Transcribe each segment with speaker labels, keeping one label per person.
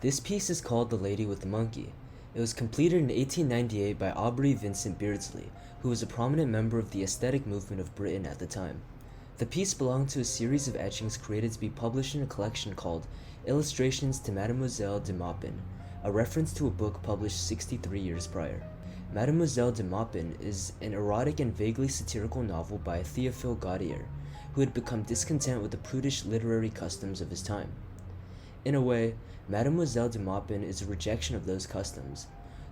Speaker 1: This piece is called The Lady with the Monkey. It was completed in 1898 by Aubrey Vincent Beardsley, who was a prominent member of the aesthetic movement of Britain at the time. The piece belonged to a series of etchings created to be published in a collection called Illustrations to Mademoiselle de Maupin, a reference to a book published 63 years prior. Mademoiselle de Maupin is an erotic and vaguely satirical novel by Théophile Gautier, who had become discontent with the prudish literary customs of his time. In a way, Mademoiselle de Maupin is a rejection of those customs.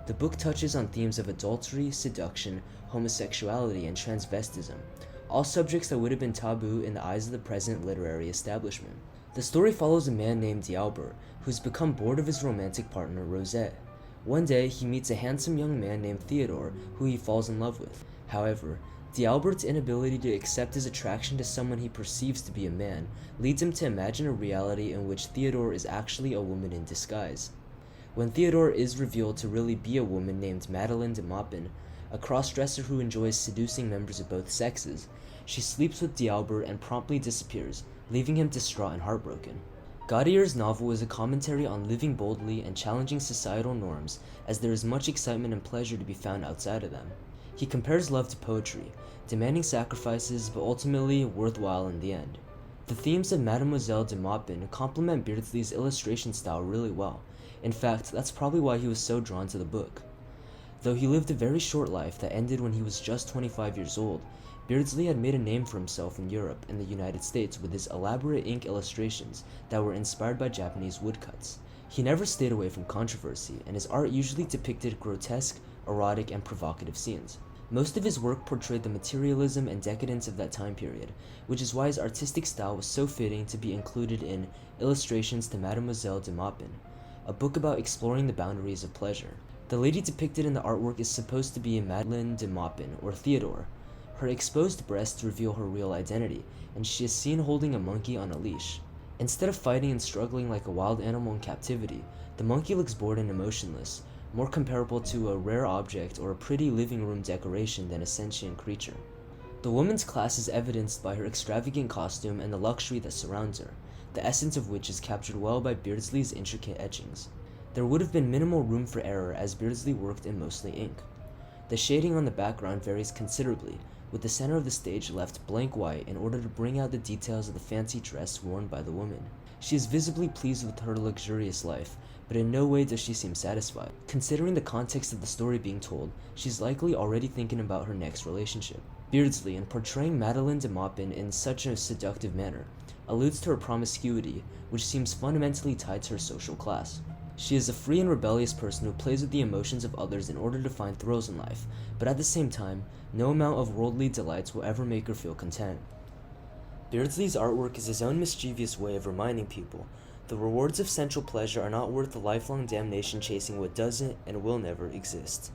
Speaker 1: The book touches on themes of adultery, seduction, homosexuality, and transvestism, all subjects that would have been taboo in the eyes of the present literary establishment. The story follows a man named D'Albert, who's become bored of his romantic partner, Rosette. One day, he meets a handsome young man named Theodore, who he falls in love with. However, D'Albert's inability to accept his attraction to someone he perceives to be a man leads him to imagine a reality in which Theodore is actually a woman in disguise. When Theodore is revealed to really be a woman named Madeleine de Maupin, a cross-dresser who enjoys seducing members of both sexes, she sleeps with D'Albert and promptly disappears, leaving him distraught and heartbroken. Gautier's novel is a commentary on living boldly and challenging societal norms, as there is much excitement and pleasure to be found outside of them. He compares love to poetry, demanding sacrifices but ultimately worthwhile in the end. The themes of Mademoiselle de Maupin complement Beardsley's illustration style really well. In fact, that's probably why he was so drawn to the book. Though he lived a very short life that ended when he was just 25 years old, Beardsley had made a name for himself in Europe and the United States with his elaborate ink illustrations that were inspired by Japanese woodcuts. He never stayed away from controversy, and his art usually depicted grotesque, erotic, and provocative scenes. Most of his work portrayed the materialism and decadence of that time period, which is why his artistic style was so fitting to be included in Illustrations to Mademoiselle de Maupin, a book about exploring the boundaries of pleasure. The lady depicted in the artwork is supposed to be Madeleine de Maupin, or Theodore. Her exposed breasts reveal her real identity, and she is seen holding a monkey on a leash. Instead of fighting and struggling like a wild animal in captivity, the monkey looks bored and emotionless, more comparable to a rare object or a pretty living room decoration than a sentient creature. The woman's class is evidenced by her extravagant costume and the luxury that surrounds her, the essence of which is captured well by Beardsley's intricate etchings. There would have been minimal room for error as Beardsley worked in mostly ink. The shading on the background varies considerably, with the center of the stage left blank white in order to bring out the details of the fancy dress worn by the woman. She is visibly pleased with her luxurious life, but in no way does she seem satisfied. Considering the context of the story being told, she's likely already thinking about her next relationship. Beardsley, in portraying Madeleine de Maupin in such a seductive manner, alludes to her promiscuity, which seems fundamentally tied to her social class. She is a free and rebellious person who plays with the emotions of others in order to find thrills in life, but at the same time, no amount of worldly delights will ever make her feel content. Beardsley's artwork is his own mischievous way of reminding people the rewards of sensual pleasure are not worth the lifelong damnation chasing what doesn't and will never exist.